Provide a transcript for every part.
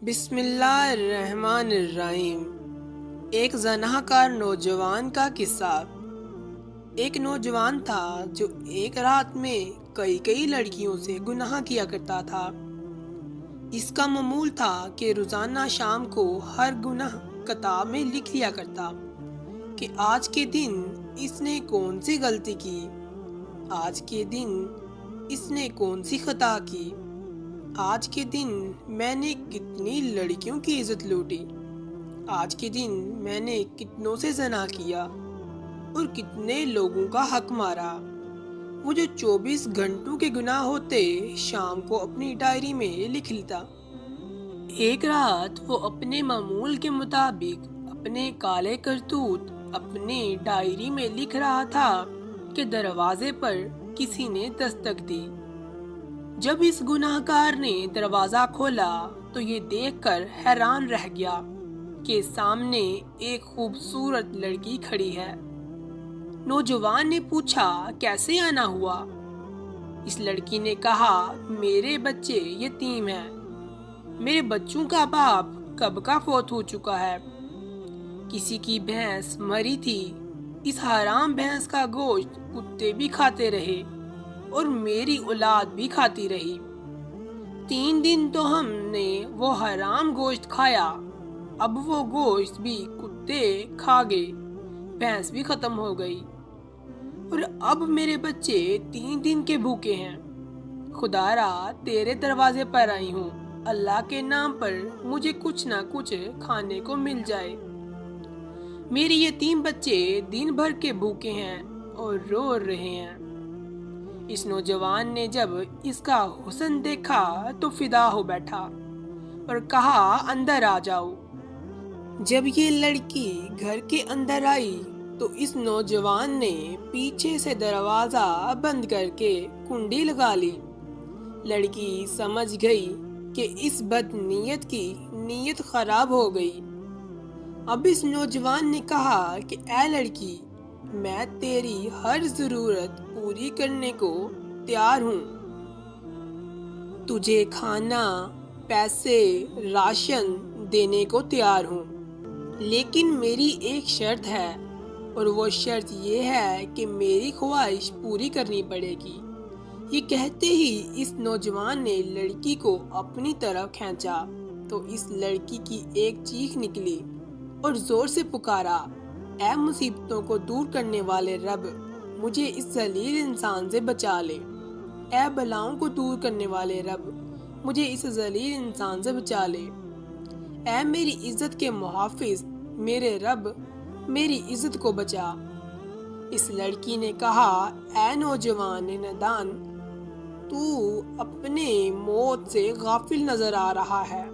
بسم اللہ الرحمن الرحیم۔ ایک زناہ کار نوجوان کا قصہ۔ ایک نوجوان تھا جو ایک رات میں کئی لڑکیوں سے گناہ کیا کرتا تھا۔ اس کا معمول تھا کہ روزانہ شام کو ہر گناہ کتاب میں لکھ لیا کرتا کہ آج کے دن اس نے کون سی غلطی کی، آج کے دن اس نے کون سی خطا کی، آج کے دن میں نے کتنی لڑکیوں کی عزت لوٹی، آج کے دن میں نے کتنوں سے زنا کیا اور کتنے لوگوں کا حق مارا۔ وہ جو 24 گھنٹوں کے گناہ ہوتے شام کو اپنی ڈائری میں لکھ لیتا۔ ایک رات وہ اپنے معمول کے مطابق اپنے کالے کرتوت اپنی ڈائری میں لکھ رہا تھا کہ دروازے پر کسی نے دستک دی۔ جب اس گناہ گار نے دروازہ کھولا تو یہ دیکھ کر حیران رہ گیا کہ سامنے ایک خوبصورت لڑکی کھڑی ہے۔ نوجوان نے پوچھا، کیسے آنا ہوا؟ اس لڑکی نے کہا، میرے بچے یتیم ہیں، میرے بچوں کا باپ کب کا فوت ہو چکا ہے، کسی کی بھینس مری تھی، اس حرام بھینس کا گوشت کتے بھی کھاتے رہے اور میری اولاد بھی کھاتی رہی۔ 3 دن تو ہم نے وہ حرام گوشت کھایا، اب وہ گوشت بھی کتے کھا گئے، بھینس بھی ختم ہو گئی اور اب میرے بچے 3 دن کے بھوکے ہیں۔ خدا را تیرے دروازے پر آئی ہوں، اللہ کے نام پر مجھے کچھ نہ کچھ کھانے کو مل جائے۔ میرے یتیم بچے دن بھر کے بھوکے ہیں اور رو رہے ہیں۔ اس نوجوان نے جب اس کا حسن دیکھا تو فدا ہو بیٹھا اور کہا، اندر آ جاؤ۔ جب یہ لڑکی گھر کے اندر آئی تو اس نوجوان نے پیچھے سے دروازہ بند کر کے کنڈی لگا لی۔ لڑکی سمجھ گئی کہ اس بد نیت کی نیت خراب ہو گئی۔ اب اس نوجوان نے کہا کہ اے لڑکی، میں تیری ہر ضرورت پوری کرنے کو تیار ہوں، تجھے کھانا، پیسے، راشن دینے کو تیار ہوں، لیکن میری ایک شرط ہے اور وہ شرط یہ ہے کہ میری خواہش پوری کرنی پڑے گی۔ یہ کہتے ہی اس نوجوان نے لڑکی کو اپنی طرف کھینچا تو اس لڑکی کی ایک چیخ نکلی اور زور سے پکارا، اے مصیبتوں کو دور کرنے والے رب، مجھے اس ذلیل انسان سے بچا لے۔ اے بلاؤں کو دور کرنے والے رب، مجھے اس ذلیل انسان سے بچا لے۔ اے میری عزت کے محافظ، میرے رب، میری عزت کو بچا۔ اس لڑکی نے کہا، اے نوجوان نادان، تو اپنے موت سے غافل نظر آ رہا ہے۔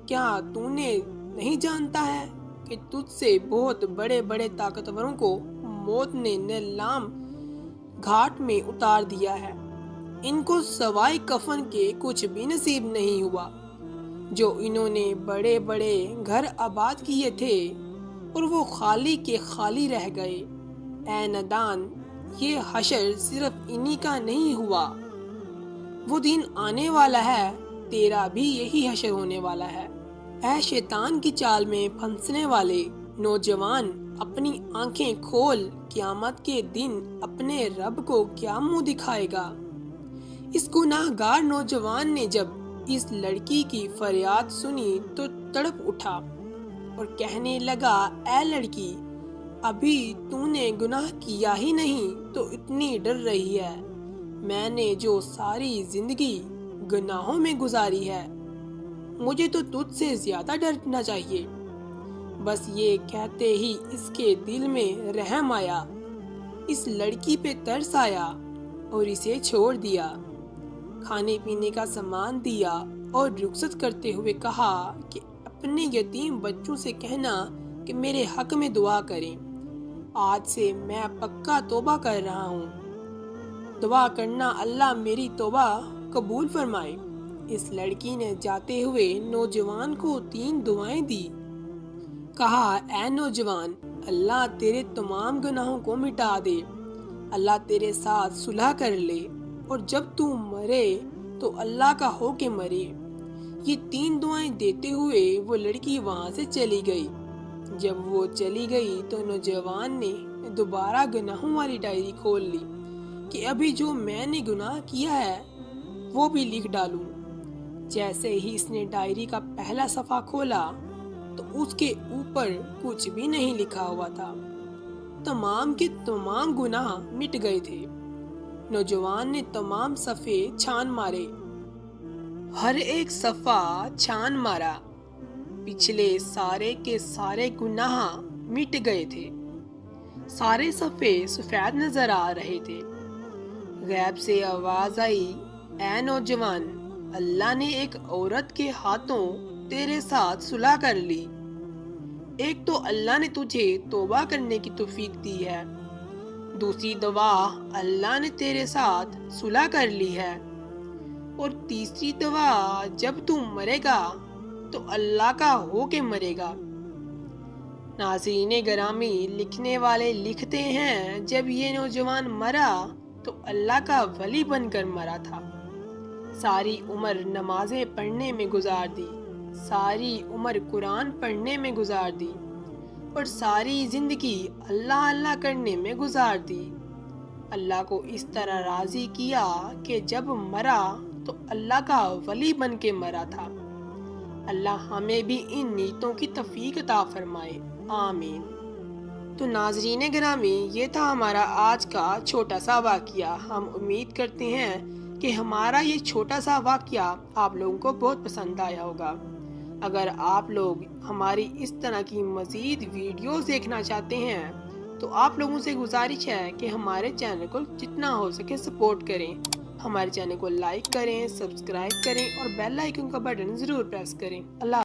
کیا تو نے نہیں جانتا ہے کہ تجھ سے بہت بڑے بڑے طاقتوروں کو موت نے نیلام گھاٹ میں اتار دیا ہے، ان کو سوائے کفن کے کچھ بھی نصیب نہیں ہوا۔ جو انہوں نے بڑے بڑے گھر آباد کیے تھے اور وہ خالی کے خالی رہ گئے۔ اے نادان، یہ حشر صرف انہی کا نہیں ہوا، وہ دن آنے والا ہے، تیرا بھی یہی حشر ہونے والا ہے۔ اے شیطان کی چال میں پھنسنے والے نوجوان، اپنی آنکھیں کھول، قیامت کے دن اپنے رب کو کیا منہ دکھائے گا؟ اس گناہ گار نوجوان نے جب اس لڑکی کی فریاد سنی تو تڑپ اٹھا اور کہنے لگا، اے لڑکی، ابھی تو نے گناہ کیا ہی نہیں تو اتنی ڈر رہی ہے؟ میں نے جو ساری زندگی گناہوں میں گزاری ہے، مجھے تو تجھ سے زیادہ ڈرنا چاہیے۔ بس یہ کہتے ہی اس کے دل میں رحم آیا، اس لڑکی پہ ترس آیا اور اسے چھوڑ دیا، کھانے پینے کا سامان دیا اور رخصت کرتے ہوئے کہا کہ اپنے یتیم بچوں سے کہنا کہ میرے حق میں دعا کریں، آج سے میں پکا توبہ کر رہا ہوں، دعا کرنا اللہ میری توبہ قبول فرمائے۔ اس لڑکی نے جاتے ہوئے نوجوان کو 3 دعائیں دی۔ کہا، اے نوجوان، اللہ تیرے تمام گناہوں کو مٹا دے، اللہ تیرے ساتھ صلح کر لے اور جب تو مرے تو اللہ کا ہو کے مرے۔ یہ 3 دعائیں دیتے ہوئے وہ لڑکی وہاں سے چلی گئی۔ جب وہ چلی گئی تو نوجوان نے دوبارہ گناہوں والی ڈائری کھول لی کہ ابھی جو میں نے گناہ کیا ہے وہ بھی لکھ ڈالوں۔ جیسے ہی اس نے ڈائری کا پہلا صفحہ کھولا تو اس کے اوپر کچھ بھی نہیں لکھا ہوا تھا۔ تمام کے تمام گناہ مٹ گئے تھے۔ نوجوان نے تمام صفحے چھان مارے، ہر ایک صفحہ چھان مارا، پچھلے سارے کے سارے گناہ مٹ گئے تھے۔ سارے صفحے سفید نظر آ رہے تھے۔ غیب سے آواز آئی، اے نوجوان، اللہ نے ایک عورت کے ہاتھوں تیرے ساتھ صلح کر لی۔ ایک تو اللہ نے تجھے توبہ کرنے کی توفیق دی ہے، دوسری دعا اللہ نے تیرے ساتھ صلح کر لی ہے، اور تیسری دعا جب تو مرے گا تو اللہ کا ہو کے مرے گا۔ ناظرین گرامی، لکھنے والے لکھتے ہیں جب یہ نوجوان مرا تو اللہ کا ولی بن کر مرا تھا۔ ساری عمر نمازیں پڑھنے میں گزار دی، ساری عمر قرآن پڑھنے میں گزار دی، اور ساری زندگی اللہ اللہ کرنے میں گزار دی۔ اللہ کو اس طرح راضی کیا کہ جب مرا تو اللہ کا ولی بن کے مرا تھا۔ اللہ ہمیں بھی ان نیتوں کی توفیق عطا فرمائے، آمین۔ تو ناظرین گرامی، یہ تھا ہمارا آج کا چھوٹا سا واقعہ۔ ہم امید کرتے ہیں کہ ہمارا یہ چھوٹا سا واقعہ آپ لوگوں کو بہت پسند آیا ہوگا۔ اگر آپ لوگ ہماری اس طرح کی مزید ویڈیوز دیکھنا چاہتے ہیں تو آپ لوگوں سے گزارش ہے کہ ہمارے چینل کو جتنا ہو سکے سپورٹ کریں، ہمارے چینل کو لائک کریں، سبسکرائب کریں اور بیل آئیکن کا بٹن ضرور پریس کریں۔ اللہ